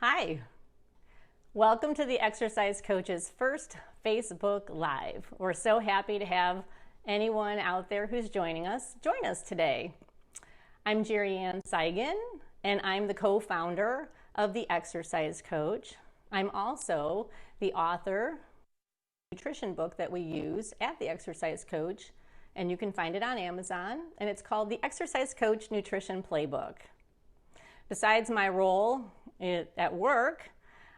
Hi, welcome to the Exercise Coach's first Facebook Live. We're so happy to have anyone out there who's join us today. I'm Gerianne Cygan, and I'm the co-founder of the Exercise Coach. I'm also the author of the nutrition book that we use at the Exercise Coach, and you can find it on Amazon, and it's called the Exercise Coach Nutrition Playbook. Besides my role at work,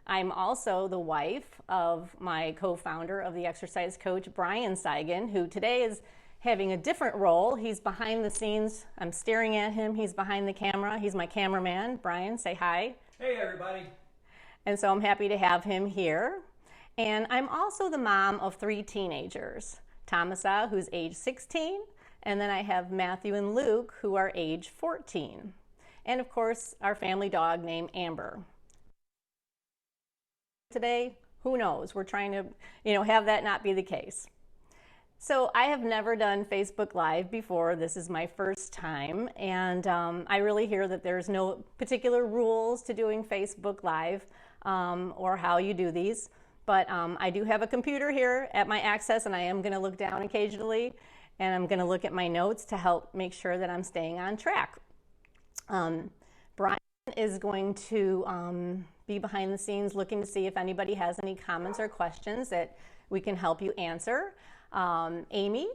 I'm also the wife of my co-founder of the Exercise Coach, Brian Cygan, who today is having a different role. He's behind the scenes. I'm staring at him. He's behind the camera. He's my cameraman. Brian, say hi. Hey, everybody. And so I'm happy to have him here. And I'm also the mom of 3 teenagers, Thomasa, who's age 16, and then I have Matthew and Luke, who are age 14. And of course, our family dog named Amber. Today, who knows? We're trying to, have that not be the case. So I have never done Facebook Live before. This is my first time, and I really hear that there's no particular rules to doing Facebook Live or how you do these. But I do have a computer here at my access, and I am going to look down occasionally, and I'm going to look at my notes to help make sure that I'm staying on track. Brian is going to be behind the scenes looking to see if anybody has any comments or questions that we can help you answer. Amy,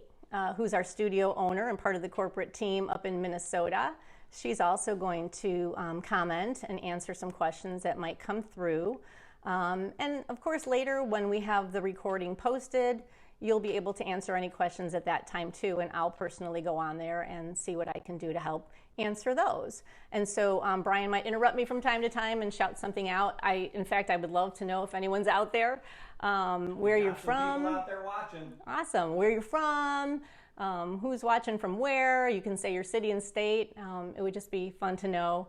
who's our studio owner and part of the corporate team up in Minnesota, she's also going to comment and answer some questions that might come through. And of course, later when we have the recording posted, you'll be able to answer any questions at that time too, and I'll personally go on there and see what I can do to help answer those. And so Brian might interrupt me from time to time and shout something out. In fact, I would love to know if anyone's out there, where you're from. People out there watching. Awesome. Where you're from, who's watching from where. You can say your city and state. It would just be fun to know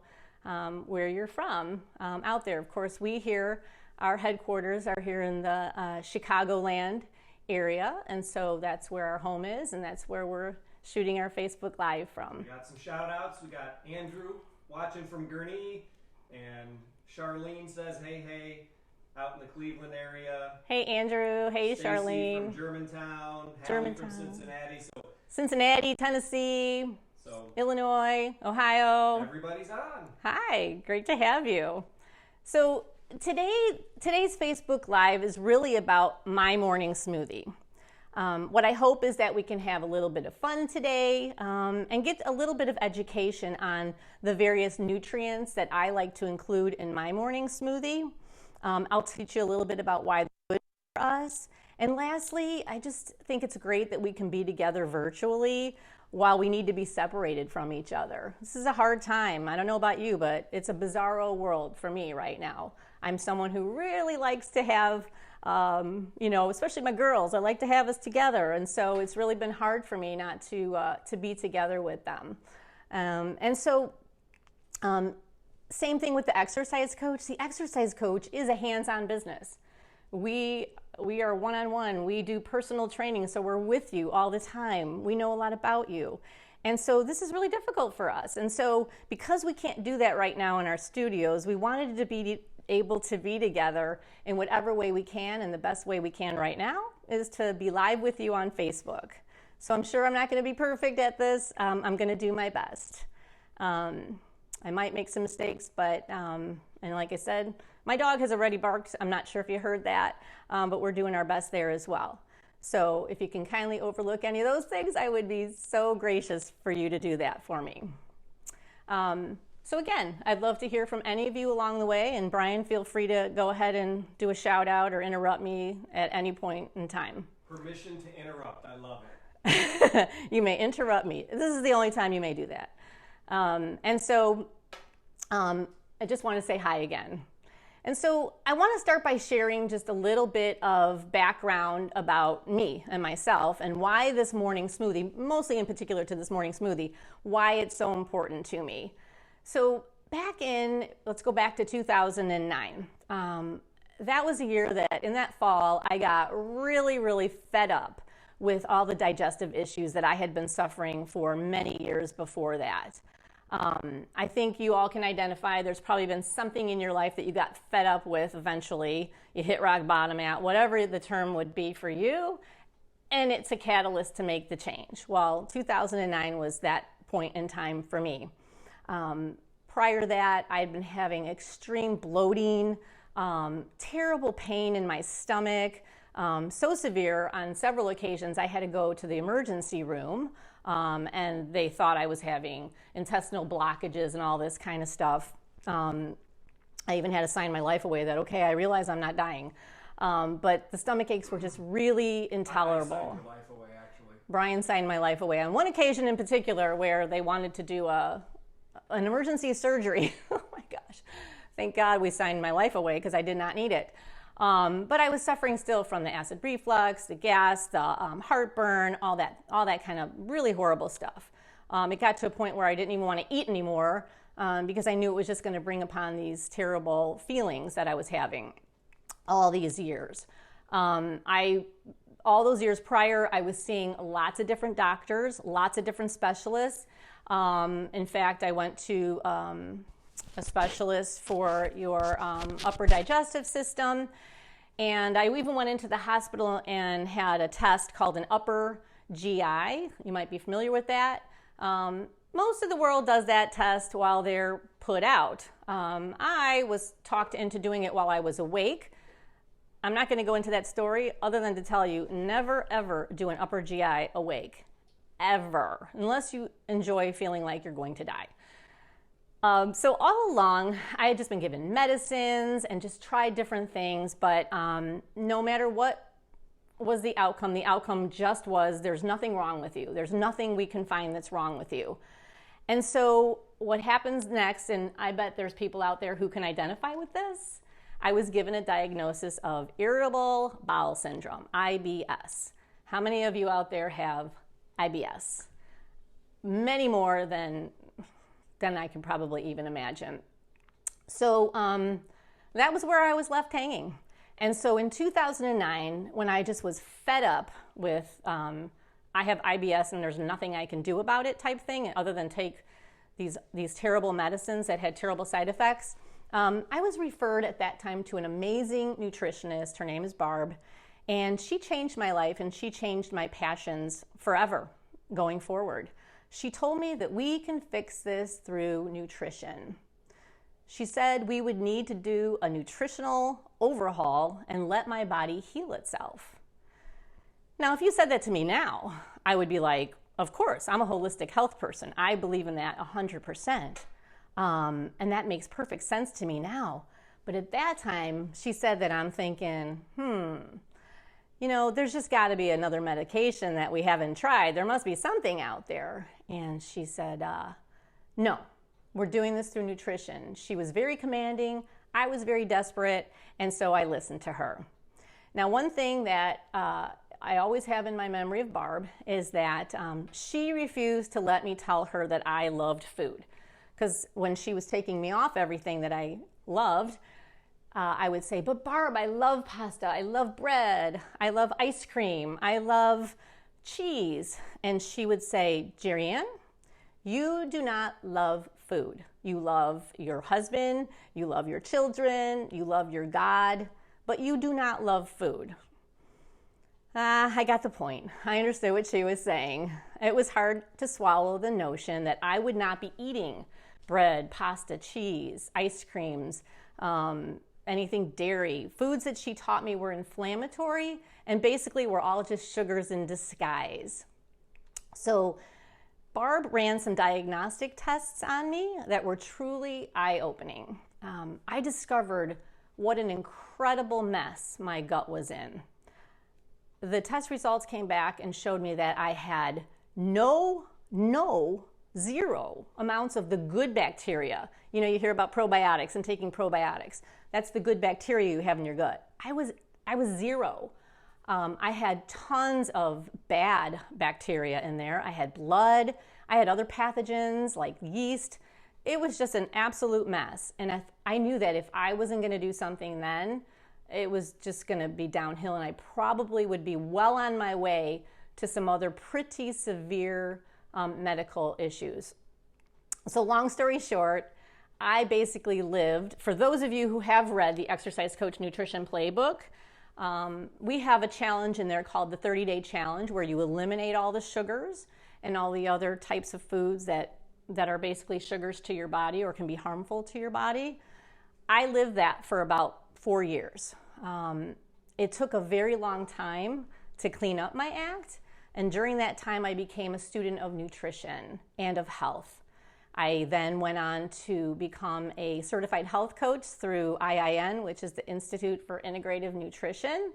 where you're from out there. Of course, our headquarters are here in the Chicagoland area, and so that's where our home is, and that's where we're shooting our Facebook Live from. We got some shout outs. We got Andrew watching from Gurnee, and Charlene says hey out in the Cleveland area. Hey Andrew, hey Stacy Charlene. from Germantown. Hallie from Cincinnati. Cincinnati, Tennessee, Illinois, Ohio. Everybody's on. Hi, great to have you. So today's Facebook Live is really about my morning smoothie. What I hope is that we can have a little bit of fun today and get a little bit of education on the various nutrients that I like to include in my morning smoothie. I'll teach you a little bit about why they're good for us. And lastly, I just think it's great that we can be together virtually while we need to be separated from each other. This is a hard time. I don't know about you, but it's a bizarro world for me right now. I'm someone who really likes to have, especially my girls, I like to have us together. And so it's really been hard for me not to be together with them. Same thing with the Exercise Coach. The Exercise Coach is a hands-on business. We are one-on-one. We do personal training, so we're with you all the time. We know a lot about you. And so this is really difficult for us. And so because we can't do that right now in our studios, we wanted to be able to be together in whatever way we can, and the best way we can right now is to be live with you on Facebook. So I'm sure I'm not going to be perfect at this. I'm going to do my best. I might make some mistakes, but and like I said, my dog has already barked. I'm not sure if you heard that, but we're doing our best there as well. So if you can kindly overlook any of those things, I would be so gracious for you to do that for me. So again, I'd love to hear from any of you along the way, and Brian, feel free to go ahead and do a shout out or interrupt me at any point in time. Permission to interrupt. I love it. You may interrupt me. This is the only time you may do that. I just want to say hi again. And so I want to start by sharing just a little bit of background about me and myself and why this morning smoothie, mostly in particular to this morning smoothie, why it's so important to me. So let's go back to 2009. That was a year that in that fall, I got really, really fed up with all the digestive issues that I had been suffering for many years before that. I think you all can identify there's probably been something in your life that you got fed up with eventually. You hit rock bottom at, whatever the term would be for you, and it's a catalyst to make the change. Well, 2009 was that point in time for me. Prior to that, I'd been having extreme bloating, terrible pain in my stomach, so severe on several occasions I had to go to the emergency room, and they thought I was having intestinal blockages and all this kind of stuff. I even had to sign my life away that, okay, I realize I'm not dying. But the stomach aches were just really intolerable. I signed your life away, actually. Brian signed my life away on one occasion in particular where they wanted to do an emergency surgery. Oh my gosh. Thank God we signed my life away because I did not need it. But I was suffering still from the acid reflux, the gas, the heartburn, all that kind of really horrible stuff. It got to a point where I didn't even want to eat anymore because I knew it was just going to bring upon these terrible feelings that I was having all these years. All those years prior, I was seeing lots of different doctors, lots of different specialists. In fact, I went to a specialist for your upper digestive system. And I even went into the hospital and had a test called an upper GI. You might be familiar with that. Most of the world does that test while they're put out. I was talked into doing it while I was awake. I'm not going to go into that story other than to tell you, never ever do an upper GI awake. Ever. Unless you enjoy feeling like you're going to die. So all along, I had just been given medicines and just tried different things, but no matter what was the outcome just was there's nothing wrong with you. There's nothing we can find that's wrong with you. And so what happens next, and I bet there's people out there who can identify with this, I was given a diagnosis of irritable bowel syndrome, IBS. How many of you out there have IBS? Many more than I can probably even imagine. So that was where I was left hanging. And so in 2009, when I just was fed up with, I have IBS and there's nothing I can do about it type thing, other than take these terrible medicines that had terrible side effects, I was referred at that time to an amazing nutritionist. Her name is Barb. And she changed my life and she changed my passions forever going forward. She told me that we can fix this through nutrition. She said we would need to do a nutritional overhaul and let my body heal itself. Now, if you said that to me now, I would be like, of course, I'm a holistic health person. I believe in that 100%. And that makes perfect sense to me now. But at that time, she said that, I'm thinking, there's just got to be another medication that we haven't tried. There must be something out there. And she said, no, we're doing this through nutrition. She was very commanding. I was very desperate. And so I listened to her. Now, one thing that I always have in my memory of Barb is that she refused to let me tell her that I loved food. Because when she was taking me off everything that I loved, I would say, but Barb, I love pasta, I love bread, I love ice cream, I love cheese. And she would say, Gerianne, you do not love food. You love your husband, you love your children, you love your God, but you do not love food. I got the point. I understood what she was saying. It was hard to swallow the notion that I would not be eating bread, pasta, cheese, ice creams, anything dairy. Foods that she taught me were inflammatory and basically were all just sugars in disguise. So Barb ran some diagnostic tests on me that were truly eye-opening. I discovered what an incredible mess my gut was in. The test results came back and showed me that I had zero amounts of the good bacteria. You hear about probiotics and taking probiotics. That's the good bacteria you have in your gut. I was zero. I had tons of bad bacteria in there. I had blood. I had other pathogens like yeast. It was just an absolute mess. And I knew that if I wasn't going to do something then, it was just going to be downhill, and I probably would be well on my way to some other pretty severe medical issues. So long story short, I basically lived, for those of you who have read the Exercise Coach Nutrition Playbook, we have a challenge in there called the 30-day challenge where you eliminate all the sugars and all the other types of foods that are basically sugars to your body or can be harmful to your body. I lived that for about 4 years. It took a very long time to clean up my act, and during that time I became a student of nutrition and of health. I then went on to become a certified health coach through IIN, which is the Institute for Integrative Nutrition.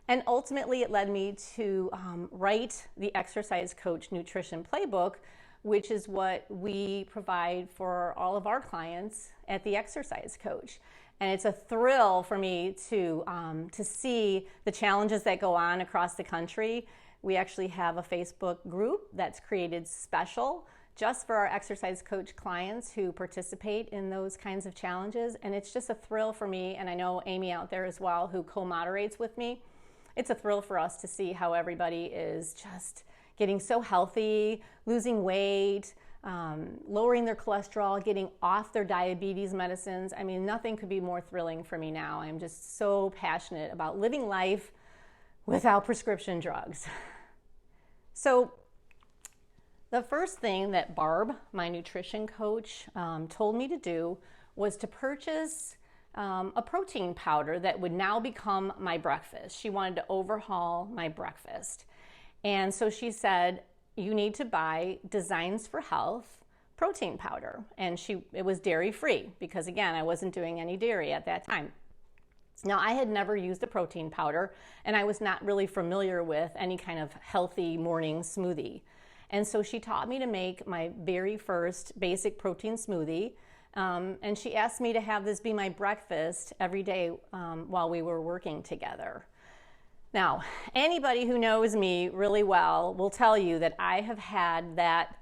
And ultimately, it led me to write the Exercise Coach Nutrition Playbook, which is what we provide for all of our clients at the Exercise Coach. And it's a thrill for me to see the challenges that go on across the country. We actually have a Facebook group that's created special just for our Exercise Coach clients who participate in those kinds of challenges. And it's just a thrill for me, and I know Amy out there as well who co-moderates with me. It's a thrill for us to see how everybody is just getting so healthy, losing weight, lowering their cholesterol, getting off their diabetes medicines. I mean, nothing could be more thrilling for me now. I'm just so passionate about living life without prescription drugs. So the first thing that Barb, my nutrition coach, told me to do was to purchase a protein powder that would now become my breakfast. She wanted to overhaul my breakfast. And so she said, you need to buy Designs for Health protein powder. And it was dairy-free because, again, I wasn't doing any dairy at that time. Now, I had never used a protein powder, and I was not really familiar with any kind of healthy morning smoothie. And so she taught me to make my very first basic protein smoothie. And she asked me to have this be my breakfast every day while we were working together. Now, anybody who knows me really well will tell you that I have had that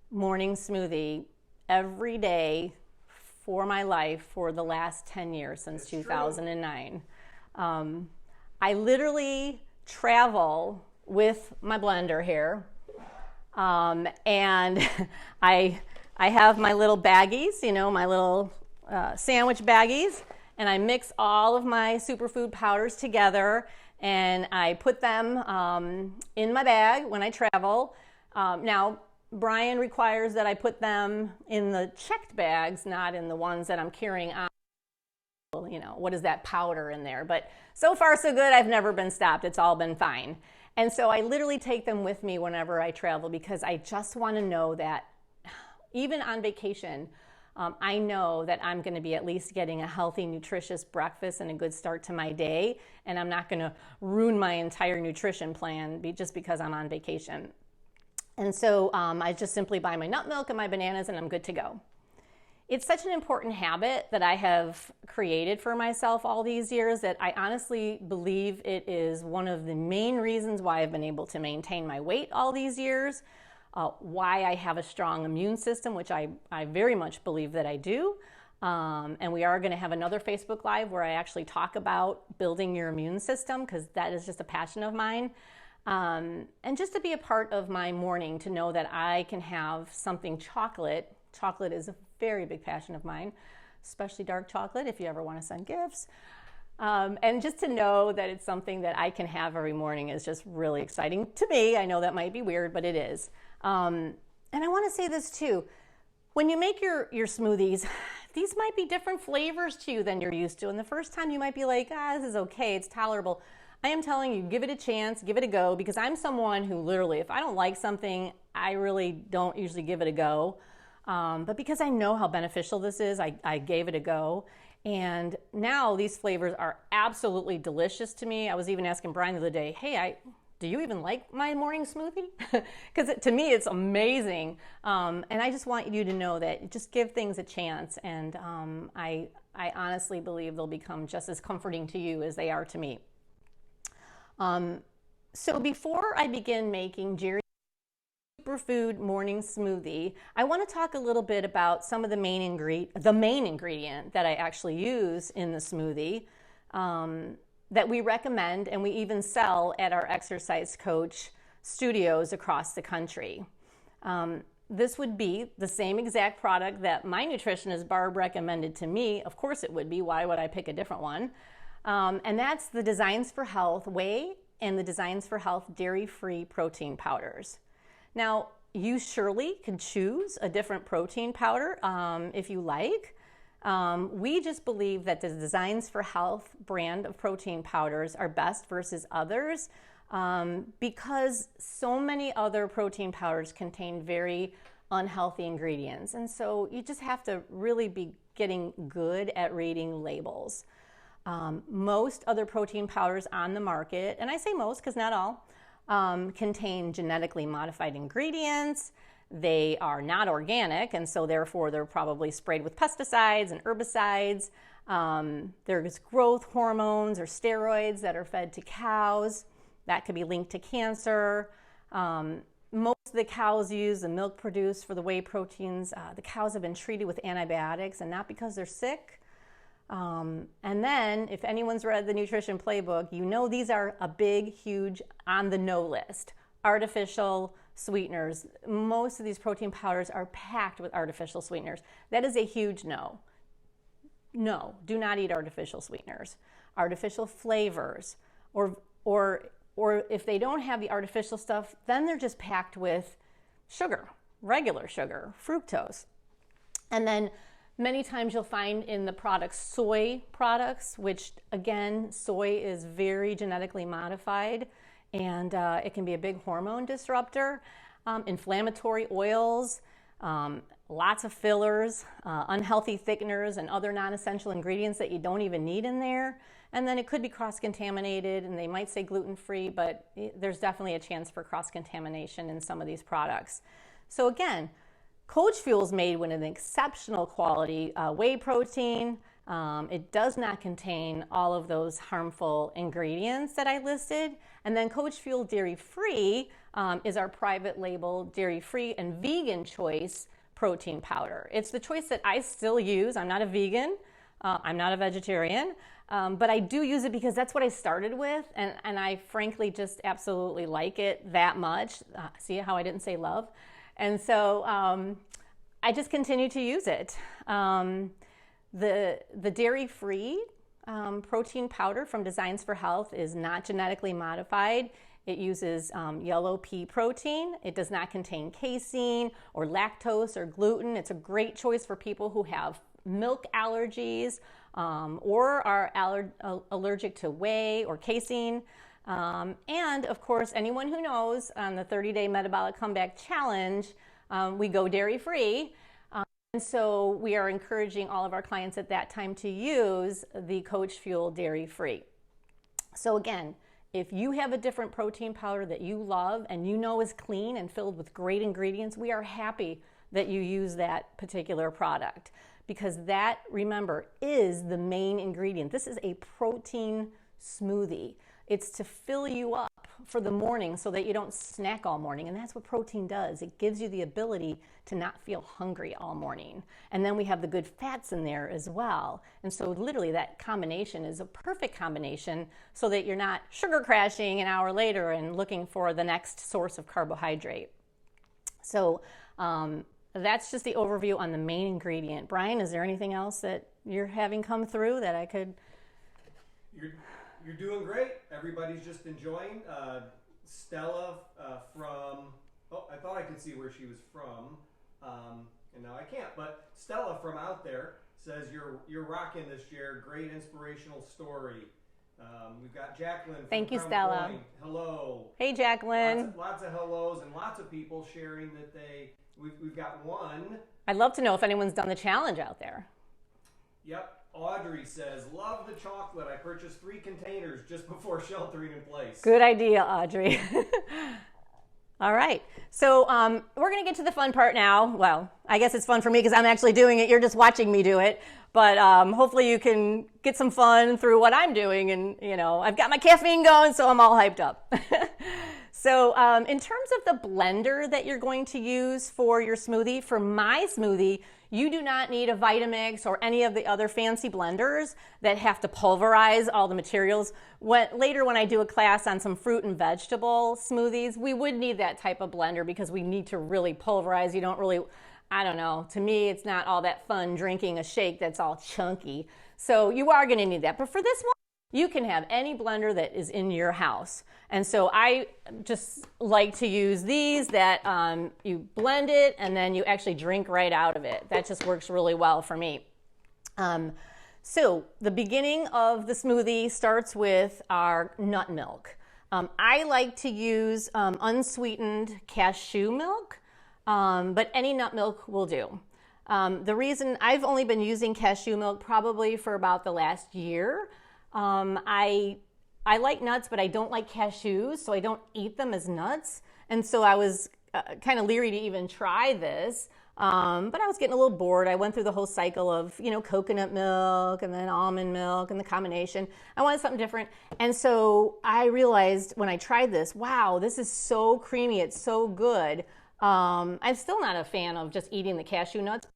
morning smoothie every day for my life for the last 10 years, since 2009. I literally travel with my blender here. And I have my little baggies, my little sandwich baggies, and I mix all of my superfood powders together, and I put them in my bag when I travel. Now, Brian requires that I put them in the checked bags, not in the ones that I'm carrying on. What is that powder in there? But so far, so good. I've never been stopped. It's all been fine. And so I literally take them with me whenever I travel because I just want to know that even on vacation, I know that I'm going to be at least getting a healthy, nutritious breakfast and a good start to my day. And I'm not going to ruin my entire nutrition plan just because I'm on vacation. And so I just simply buy my nut milk and my bananas and I'm good to go. It's such an important habit that I have created for myself all these years that I honestly believe it is one of the main reasons why I've been able to maintain my weight all these years, why I have a strong immune system, which I very much believe that I do. And we are going to have another Facebook Live where I actually talk about building your immune system because that is just a passion of mine. And just to be a part of my morning, to know that I can have something chocolate. Chocolate is a very big passion of mine, especially dark chocolate if you ever want to send gifts. And just to know that it's something that I can have every morning is just really exciting to me. I know that might be weird, but it is. And I want to say this too. When you make your smoothies, these might be different flavors to you than you're used to. And the first time you might be like, this is okay, it's tolerable. I am telling you, give it a chance, give it a go, because I'm someone who literally, if I don't like something, I really don't usually give it a go. But because I know how beneficial this is, I gave it a go. And now these flavors are absolutely delicious to me. I was even asking Brian the other day, hey, do you even like my morning smoothie? Because to me, it's amazing. And I just want you to know that just give things a chance. And I honestly believe they'll become just as comforting to you as they are to me. So before I begin making Gerianne Superfood morning smoothie, I want to talk a little bit about some of the main ingredient that I actually use in the smoothie that we recommend and we even sell at our Exercise Coach studios across the country. this would be the same exact product that my nutritionist Barb recommended to me. Of course it would be. Why would I pick a different one? And that's the Designs for Health whey and the Designs for Health dairy-free protein powders. Now, you surely can choose a different protein powder if you like. We just believe that the Designs for Health brand of protein powders are best versus others because so many other protein powders contain very unhealthy ingredients. And so you just have to really be getting good at reading labels. Most other protein powders on the market, and I say most because not all, contain genetically modified ingredients. They are not organic, and so therefore they're probably sprayed with pesticides and herbicides. There's growth hormones or steroids that are fed to cows. That could be linked to cancer. Most of the cows use the milk produced for the whey proteins. The cows have been treated with antibiotics, and not because they're sick. And then, if anyone's read the Nutrition Playbook, you know these are a big, huge on the no list. Artificial sweeteners. Most of these protein powders are packed with artificial sweeteners. That is a huge no. No, do not eat artificial sweeteners. Artificial flavors, or if they don't have the artificial stuff, then they're just packed with sugar, regular sugar, fructose. And then many times you'll find in the products soy products, which again, soy is very genetically modified and it can be a big hormone disruptor. Inflammatory oils, lots of fillers, unhealthy thickeners and other non-essential ingredients that you don't even need in there. And then it could be cross-contaminated, and they might say gluten-free, but there's definitely a chance for cross-contamination in some of these products. So again, Coach Fuel is made with an exceptional quality whey protein. It does not contain all of those harmful ingredients that I listed. And then Coach Fuel Dairy Free is our private label dairy-free and vegan choice protein powder. It's the choice that I still use. I'm not a vegan. I'm not a vegetarian. But I do use it because that's what I started with, and I frankly just absolutely like it that much. See how I didn't say love? And so I just continue to use it. The dairy-free protein powder from Designs for Health is not genetically modified. It uses yellow pea protein. It does not contain casein or lactose or gluten. It's a great choice for people who have milk allergies or are allergic to whey or casein. And of course, anyone who knows on the 30-day Metabolic Comeback Challenge, we go dairy-free. And so we are encouraging all of our clients at that time to use the Coach Fuel dairy-free. So again, if you have a different protein powder that you love and you know is clean and filled with great ingredients, we are happy that you use that particular product. Because that, remember, is the main ingredient. This is a protein smoothie. It's to fill you up for the morning so that you don't snack all morning. And that's what protein does. It gives you the ability to not feel hungry all morning. And then we have the good fats in there as well. And so literally that combination is a perfect combination so that you're not sugar crashing an hour later and looking for the next source of carbohydrate. So, that's just the overview on the main ingredient. Brian, is there anything else that you're having come through that I could? You're doing great. Everybody's just enjoying. Stella from, I thought I could see where she was from, and now I can't. But Stella from out there says you're rocking this year. Great inspirational story. We've got Jacqueline from Thank you, Crown Stella. Point. Hello. Hey, Jacqueline. Lots of hellos and lots of people sharing that we've got one. I'd love to know if anyone's done the challenge out there. Yep. Audrey says, love the chocolate. I purchased 3 containers just before sheltering in place. Good idea, Audrey. All right. So we're going to get to the fun part now. Well, I guess it's fun for me because I'm actually doing it. You're just watching me do it. But hopefully you can get some fun through what I'm doing. And, you know, I've got my caffeine going, so I'm all hyped up. So in terms of the blender that you're going to use for your smoothie, for my smoothie, You do not need a Vitamix or any of the other fancy blenders that have to pulverize all the materials. Later when I do a class on some fruit and vegetable smoothies, we would need that type of blender because we need to really pulverize. You don't really, I don't know, to me it's not all that fun drinking a shake that's all chunky. So you are going to need that. But for this one, you can have any blender that is in your house. And so I just like to use these that you blend it and then you actually drink right out of it. That just works really well for me. So the beginning of the smoothie starts with our nut milk. I like to use unsweetened cashew milk, but any nut milk will do. The reason I've only been using cashew milk probably for about the last year. I like nuts, but I don't like cashews, so I don't eat them as nuts. And so I was kind of leery to even try this, but I was getting a little bored. I went through the whole cycle of, coconut milk and then almond milk and the combination. I wanted something different. And so I realized when I tried this, wow, this is so creamy. It's so good. I'm still not a fan of just eating the cashew nuts.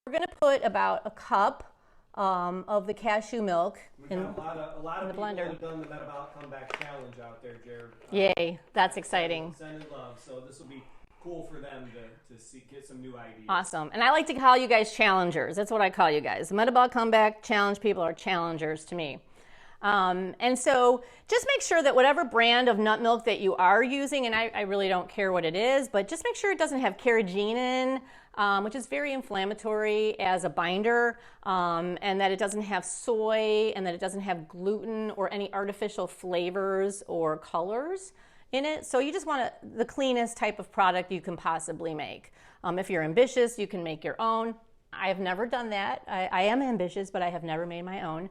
We're going to put about a cup of the cashew milk in the blender. Have done the Metabolic Comeback Challenge out there, Jared. Yay, that's exciting. Sending love, so this will be cool for them to get some new ideas. Awesome, and I like to call you guys challengers. That's what I call you guys. The Metabolic Comeback Challenge people are challengers to me. And so just make sure that whatever brand of nut milk that you are using, and I really don't care what it is, but just make sure it doesn't have carrageenan, which is very inflammatory as a binder, and that it doesn't have soy, and that it doesn't have gluten or any artificial flavors or colors in it. So you just want the cleanest type of product you can possibly make. If you're ambitious, you can make your own. I have never done that. I am ambitious, but I have never made my own.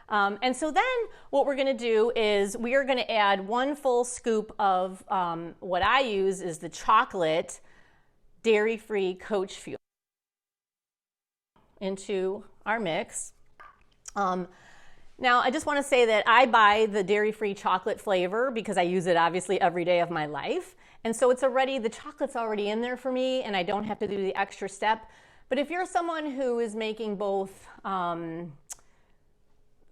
And so then what we're going to do is we are going to add 1 full scoop of what I use is the chocolate dairy-free coach fuel into our mix. Now, I just want to say that I buy the dairy-free chocolate flavor because I use it obviously every day of my life. And so the chocolate's already in there for me and I don't have to do the extra step. But if you're someone who is making both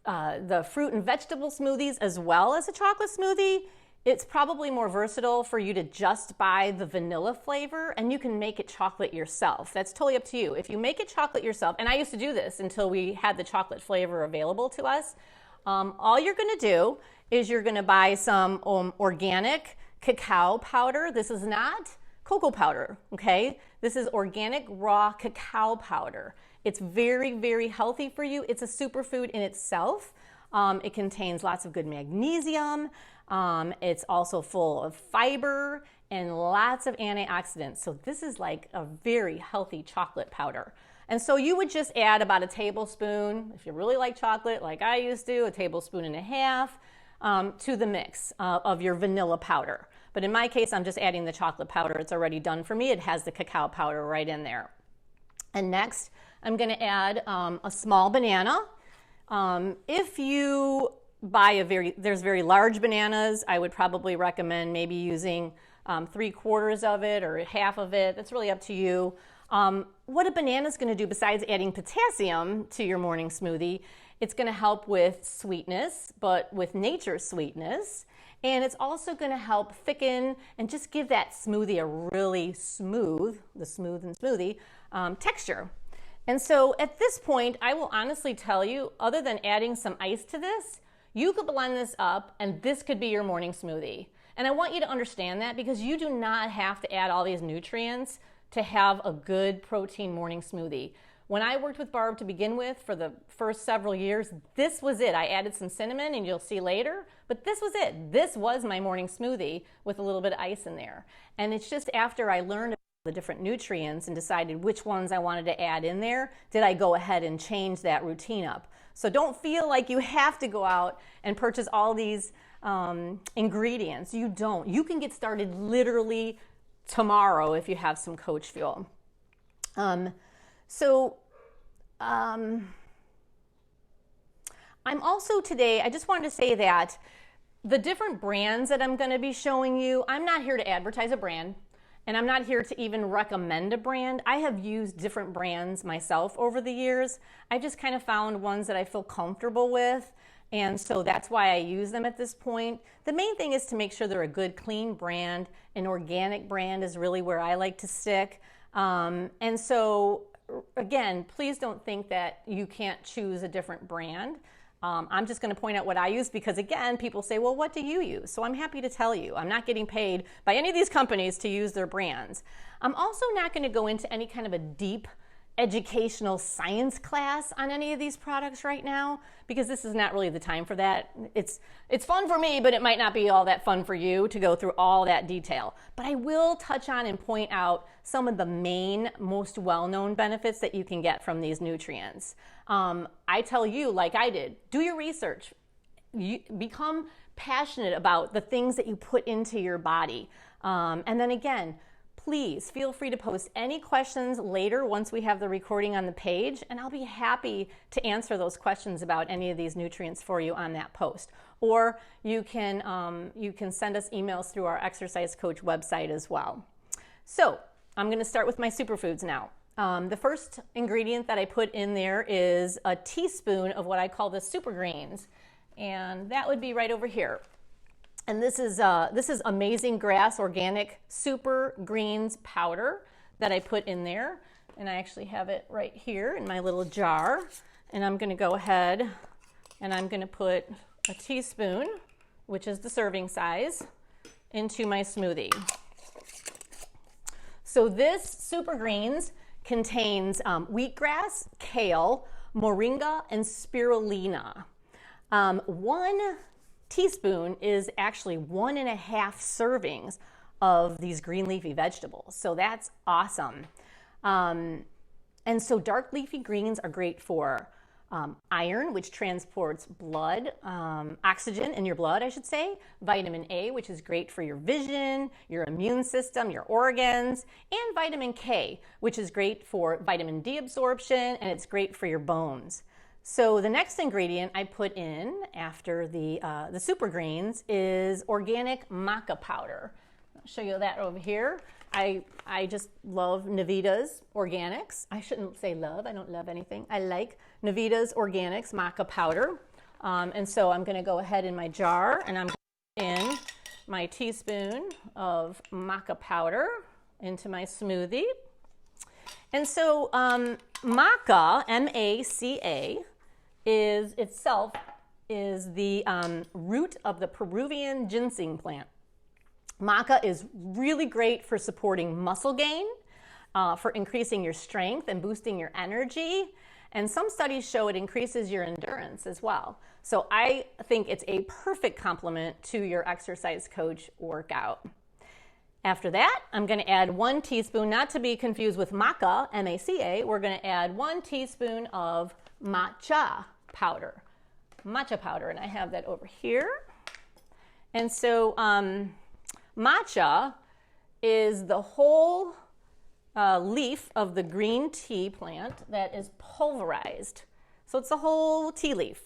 the fruit and vegetable smoothies as well as a chocolate smoothie, it's probably more versatile for you to just buy the vanilla flavor and you can make it chocolate yourself. That's totally up to you. If you make it chocolate yourself, and I used to do this until we had the chocolate flavor available to us, all you're going to do is you're going to buy some organic cacao powder. This is not cocoa powder, okay? This is organic raw cacao powder. It's very, very healthy for you. It's a superfood in itself. It contains lots of good magnesium. It's also full of fiber and lots of antioxidants. So this is like a very healthy chocolate powder. And so you would just add about a tablespoon, if you really like chocolate, like I used to, 1.5 tablespoons to the mix of your vanilla powder. But in my case, I'm just adding the chocolate powder. It's already done for me. It has the cacao powder right in there. And next, I'm going to add a small banana. If you buy there's very large bananas, I would probably recommend maybe using 3/4 of it or half of it. That's really up to you. What a banana is going to do besides adding potassium to your morning smoothie, it's going to help with sweetness, but with nature's sweetness. And it's also going to help thicken and just give that smoothie a really smooth, the smooth and smoothie, texture. And so at this point, I will honestly tell you, other than adding some ice to this, you could blend this up and this could be your morning smoothie. And I want you to understand that because you do not have to add all these nutrients to have a good protein morning smoothie. When I worked with Barb to begin with for the first several years, this was it. I added some cinnamon and you'll see later, but this was it. This was my morning smoothie with a little bit of ice in there. And it's just after I learned the different nutrients and decided which ones I wanted to add in there, did I go ahead and change that routine up. So don't feel like you have to go out and purchase all these ingredients. You don't. You can get started literally tomorrow if you have some coach fuel. I'm also today, I just wanted to say that the different brands that I'm going to be showing you, I'm not here to advertise a brand. And I'm not here to even recommend a brand. I have used different brands myself over the years. I just kind of found ones that I feel comfortable with. And so that's why I use them at this point. The main thing is to make sure they're a good, clean brand. An organic brand is really where I like to stick. And so, again, please don't think that you can't choose a different brand. I'm just going to point out what I use because, again, people say, well, what do you use? So I'm happy to tell you. I'm not getting paid by any of these companies to use their brands. I'm also not going to go into any kind of a deep educational science class on any of these products right now because this is not really the time for that. It's fun for me, but it might not be all that fun for you to go through all that detail. But I will touch on and point out some of the main, most well-known benefits that you can get from these nutrients. I tell you, like I did, do your research. Become passionate about the things that you put into your body. And then again, please feel free to post any questions later once we have the recording on the page, and I'll be happy to answer those questions about any of these nutrients for you on that post. Or you can send us emails through our Exercise Coach website as well. So I'm going to start with my superfoods now. The first ingredient that I put in there is a teaspoon of what I call the super greens, and that would be right over here. And this is Amazing Grass Organic Super Greens powder that I put in there. And I actually have it right here in my little jar. And I'm going to go ahead and I'm going to put a teaspoon, which is the serving size, into my smoothie. So this Super Greens contains wheatgrass, kale, moringa, and spirulina. 1 teaspoon is actually 1.5 servings of these green leafy vegetables. So that's awesome. And so dark leafy greens are great for iron, which transports blood, oxygen in your blood, I should say, vitamin A, which is great for your vision, your immune system, your organs, and vitamin K, which is great for vitamin D absorption, and it's great for your bones. So the next ingredient I put in after the super greens is organic maca powder. I'll show you that over here. I just love Navita's Organics. I shouldn't say love. I don't love anything. I like Navita's Organics maca powder. And so I'm going to go ahead in my jar and I'm going to put in my teaspoon of maca powder into my smoothie. And so maca, M-A-C-A, is the root of the Peruvian ginseng plant. Maca is really great for supporting muscle gain, for increasing your strength and boosting your energy. And some studies show it increases your endurance as well. So I think it's a perfect complement to your Exercise Coach workout. After that, I'm going to add 1 teaspoon, not to be confused with maca, M-A-C-A, we're going to add 1 teaspoon of matcha powder. Matcha powder, and I have that over here. And so matcha is the whole leaf of the green tea plant that is pulverized. So it's the whole tea leaf.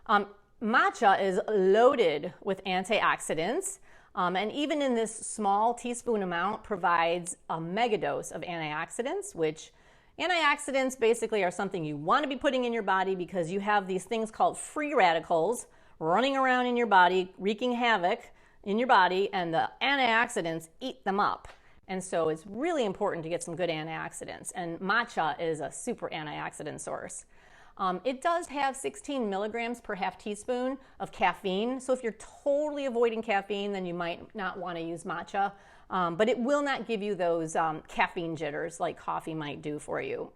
Matcha is loaded with antioxidants, and even in this small teaspoon amount provides a mega dose of antioxidants, which antioxidants basically are something you want to be putting in your body because you have these things called free radicals running around in your body, wreaking havoc in your body, and the antioxidants eat them up. And so it's really important to get some good antioxidants, and matcha is a super antioxidant source. It does have 16 milligrams per half teaspoon of caffeine, so if you're totally avoiding caffeine, then you might not want to use matcha. But it will not give you those caffeine jitters like coffee might do for you.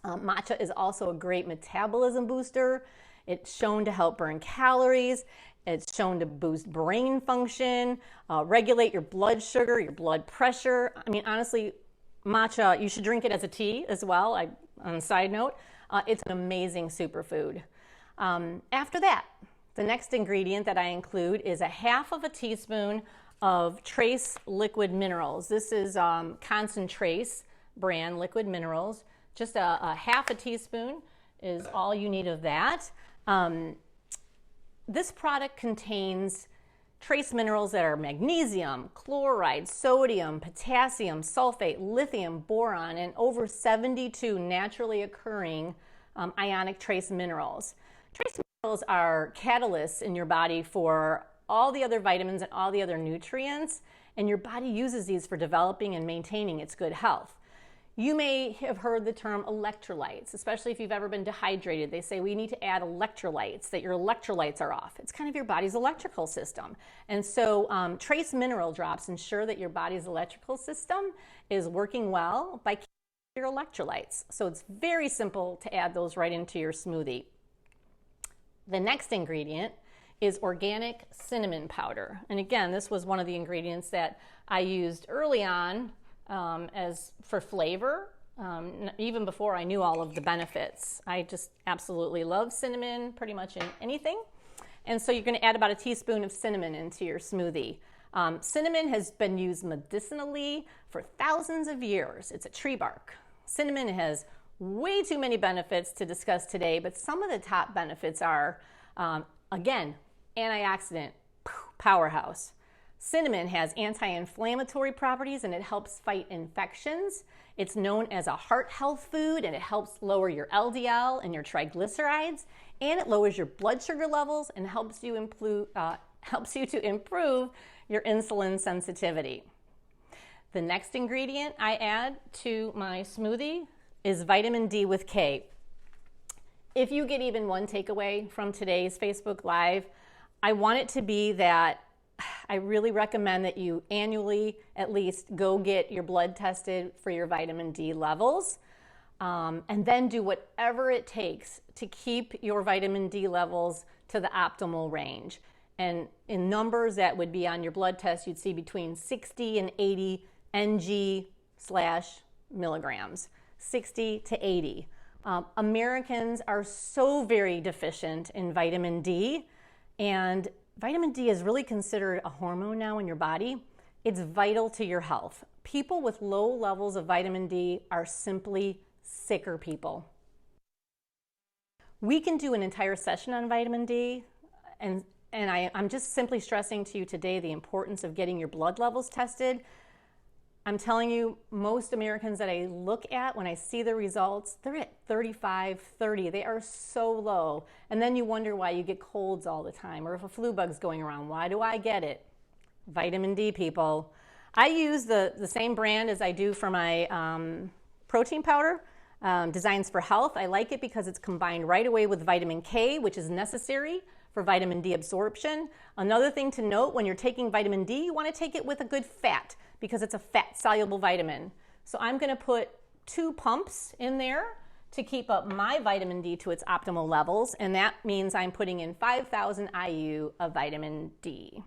Matcha is also a great metabolism booster. It's shown to help burn calories. It's shown to boost brain function, regulate your blood sugar, your blood pressure. I mean, honestly, matcha, you should drink it as a tea as well. On a side note, it's an amazing superfood. After that, the next ingredient that I include is 1/2 teaspoon of Trace Liquid Minerals. This is Concentrace brand liquid minerals. Just a 1/2 teaspoon is all you need of that. This product contains trace minerals that are magnesium, chloride, sodium, potassium, sulfate, lithium, boron, and over 72 naturally occurring ionic trace minerals. Trace minerals are catalysts in your body for all the other vitamins and all the other nutrients, and your body uses these for developing and maintaining its good health. You may have heard the term electrolytes, especially if you've ever been dehydrated. They say we need to add electrolytes, that your electrolytes are off. It's kind of your body's electrical system. And so trace mineral drops ensure that your body's electrical system is working well by keeping your electrolytes. So it's very simple to add those right into your smoothie. The next ingredient is organic cinnamon powder. And again, this was one of the ingredients that I used early on as for flavor, even before I knew all of the benefits. I just absolutely love cinnamon pretty much in anything. And so you're going to add about a teaspoon of cinnamon into your smoothie. Cinnamon has been used medicinally for thousands of years. It's a tree bark. Cinnamon has way too many benefits to discuss today, but some of the top benefits are, again, antioxidant powerhouse. Cinnamon has anti-inflammatory properties and it helps fight infections. It's known as a heart health food and it helps lower your LDL and your triglycerides, and it lowers your blood sugar levels and helps you to improve your insulin sensitivity. The next ingredient I add to my smoothie is vitamin D with K. If you get even one takeaway from today's Facebook Live, I want it to be that I really recommend that you annually at least go get your blood tested for your vitamin D levels, and then do whatever it takes to keep your vitamin D levels to the optimal range. And in numbers that would be on your blood test, you'd see between 60 and 80 ng/milligrams, 60 to 80. Americans are so very deficient in vitamin D, and vitamin D is really considered a hormone now in your body. It's vital to your health. People with low levels of vitamin D are simply sicker people. We can do an entire session on vitamin D, and I'm just simply stressing to you today the importance of getting your blood levels tested. I'm telling you, most Americans that I look at, when I see the results, they're at 35, 30. They are so low. And then you wonder why you get colds all the time, or if a flu bug's going around, why do I get it? Vitamin D, people. I use the same brand as I do for my protein powder, Designs for Health. I like it because it's combined right away with vitamin K, which is necessary for vitamin D absorption. Another thing to note, when you're taking vitamin D, you want to take it with a good fat, because it's a fat-soluble vitamin. So I'm going to put 2 pumps in there to keep up my vitamin D to its optimal levels, and that means I'm putting in 5,000 IU of vitamin D.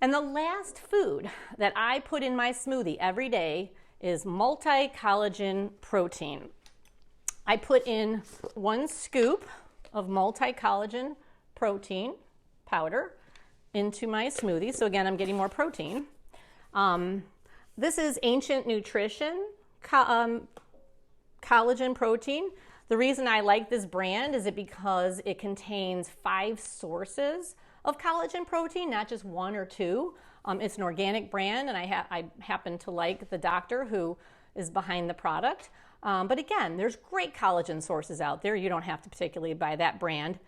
And the last food that I put in my smoothie every day is multi-collagen protein. I put in 1 scoop of multi-collagen protein powder into my smoothie. So again, I'm getting more protein. This is Ancient Nutrition collagen protein. The reason I like this brand is because it contains 5 sources of collagen protein, not just 1 or 2. It's an organic brand, and I happen to like the doctor who is behind the product. But again, there's great collagen sources out there. You don't have to particularly buy that brand.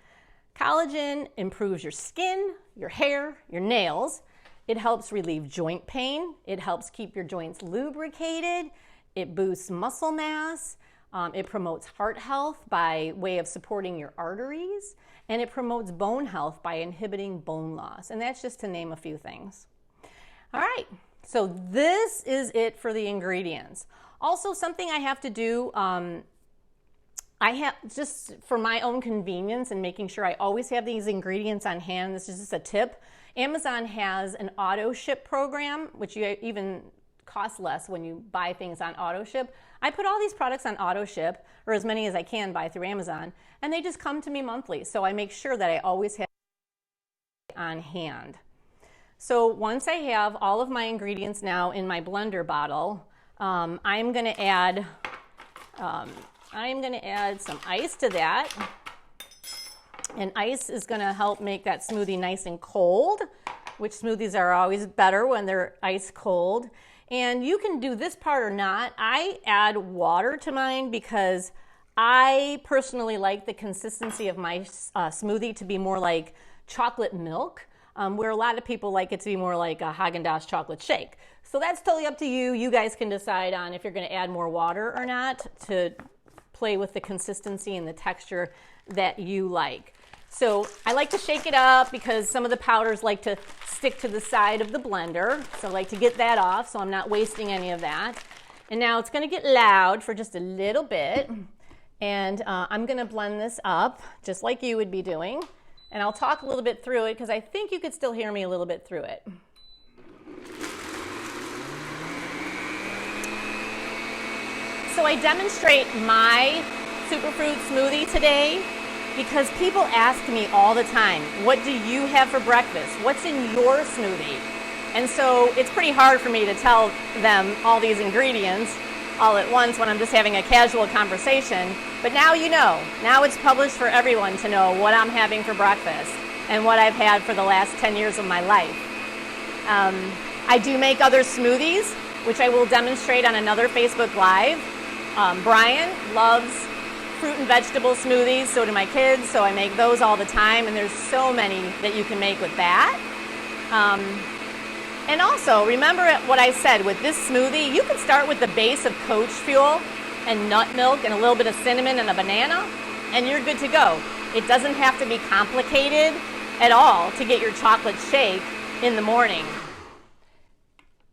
Collagen improves your skin, your hair, your nails. It helps relieve joint pain. It helps keep your joints lubricated. It boosts muscle mass. It promotes heart health by way of supporting your arteries. And it promotes bone health by inhibiting bone loss. And that's just to name a few things. All right, so this is it for the ingredients. Also, something I have to do, I have, just for my own convenience and making sure I always have these ingredients on hand, this is just a tip. Amazon has an auto ship program, which you even costs less when you buy things on auto ship. I put all these products on auto ship, or as many as I can buy through Amazon, and they just come to me monthly. So I make sure that I always have on hand. So once I have all of my ingredients now in my blender bottle, I'm going to add some ice to that. And ice is going to help make that smoothie nice and cold. which smoothies are always better when they're ice cold. And you can do this part or not. I add water to mine because I personally like the consistency of my smoothie to be more like chocolate milk, where a lot of people like it to be more like a Haagen-Dazs chocolate shake. So that's totally up to you. You guys can decide on if you're going to add more water or not to play with the consistency and the texture that you like. So I like to shake it up because some of the powders like to stick to the side of the blender. So I like to get that off so I'm not wasting any of that. And now it's going to get loud for just a little bit. And I'm going to blend this up just like you would be doing. And I'll talk a little bit through it because I think you could still hear me a little bit through it. So I demonstrate my Superfood smoothie today because people ask me all the time, what do you have for breakfast? What's in your smoothie? And so it's pretty hard for me to tell them all these ingredients all at once when I'm just having a casual conversation. But now you know. Now it's published for everyone to know what I'm having for breakfast and what I've had for the last 10 years of my life. I do make other smoothies, which I will demonstrate on another Facebook Live. Brian loves fruit and vegetable smoothies, so do my kids, so I make those all the time, and there's so many that you can make with that. And also, remember what I said with this smoothie, you can start with the base of coach fuel and nut milk and a little bit of cinnamon and a banana, and you're good to go. It doesn't have to be complicated at all to get your chocolate shake in the morning.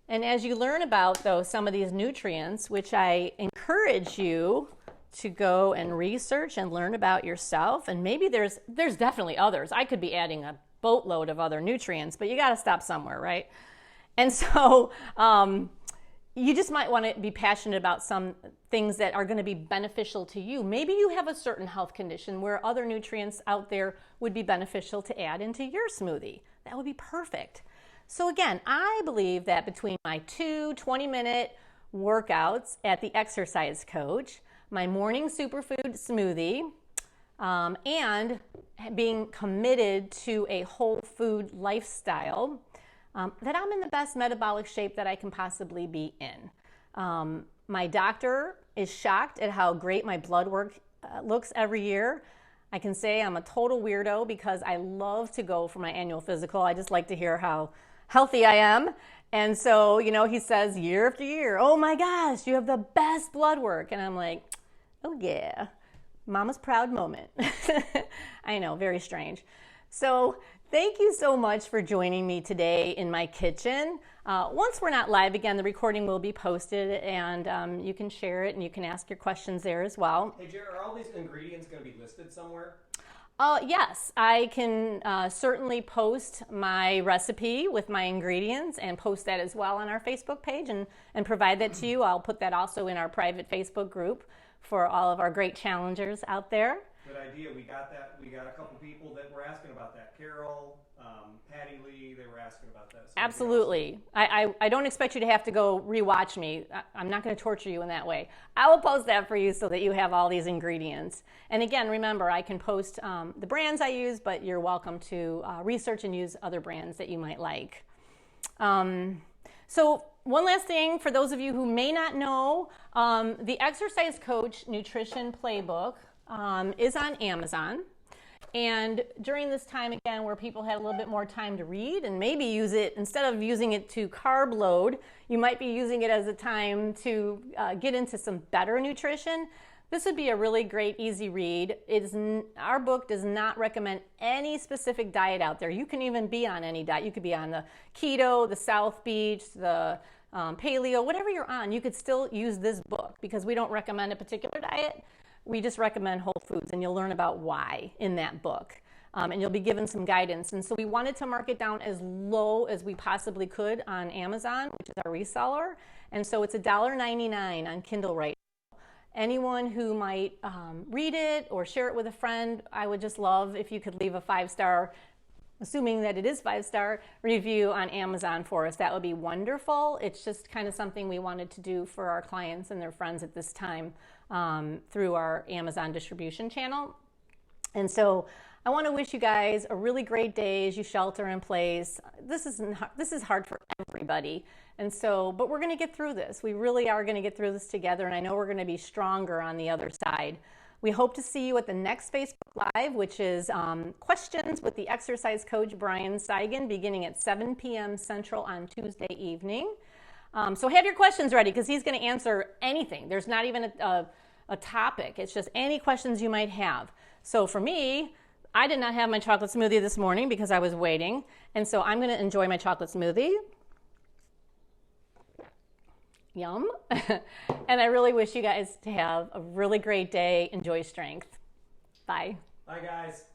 And as you learn about, though, some of these nutrients, which I encourage you to go and research and learn about yourself, and maybe there's definitely others. I could be adding a boatload of other nutrients, but you got to stop somewhere, right? And so you just might want to be passionate about some things that are going to be beneficial to you. Maybe you have a certain health condition where other nutrients out there would be beneficial to add into your smoothie. That would be perfect. So again, I believe that between my 2 20-minute workouts at the Exercise Coach, my morning superfood smoothie, and being committed to a whole food lifestyle, that I'm in the best metabolic shape that I can possibly be in. My doctor is shocked at how great my blood work looks every year. I can say I'm a total weirdo because I love to go for my annual physical. I just like to hear how healthy I am. And so, he says year after year, oh my gosh, you have the best blood work. And I'm like, oh yeah, mama's proud moment. I know, very strange. So thank you so much for joining me today in my kitchen. Once we're not live again, the recording will be posted and you can share it and you can ask your questions there as well. Hey, Jer, are all these ingredients going to be listed somewhere? Yes, I can certainly post my recipe with my ingredients and post that as well on our Facebook page and provide that to you. I'll put that also in our private Facebook group for all of our great challengers out there. Good idea. We got that. We got a couple people that were asking about that. Carol, Patty Lee, they were asking about that. Absolutely. I don't expect you to have to go rewatch me. I'm not going to torture you in that way. I will post that for you so that you have all these ingredients. And again, remember, I can post the brands I use, but you're welcome to research and use other brands that you might like. So one last thing, for those of you who may not know, the Exercise Coach Nutrition Playbook is on Amazon. And during this time, again, where people had a little bit more time to read and maybe use it, instead of using it to carb load, you might be using it as a time to get into some better nutrition. This would be a really great, easy read. Our book does not recommend any specific diet out there. You can even be on any diet. You could be on the keto, the South Beach, the paleo, whatever you're on, you could still use this book because we don't recommend a particular diet. We just recommend whole foods, and you'll learn about why in that book. And you'll be given some guidance. And so we wanted to mark it down as low as we possibly could on Amazon, which is our reseller. And so it's $1.99 on Kindle right now. Anyone who might read it or share it with a friend, I would just love if you could leave a 5-star, assuming that it is 5-star, review on Amazon for us. That would be wonderful. It's just kind of something we wanted to do for our clients and their friends at this time through our Amazon distribution channel. And so I want to wish you guys a really great day as you shelter in place. This is hard for everybody. And so, but we're going to get through this. We really are going to get through this together, and I know we're going to be stronger on the other side. We hope to see you at the next Facebook Live, which is questions with the exercise coach Brian Cygan, beginning at 7 p.m. Central on Tuesday evening. So have your questions ready, because he's going to answer anything. There's not even a topic. It's just any questions you might have. So for me, I did not have my chocolate smoothie this morning because I was waiting. And so I'm going to enjoy my chocolate smoothie. Yum. And I really wish you guys to have a really great day. Enjoy strength. Bye. Bye, guys.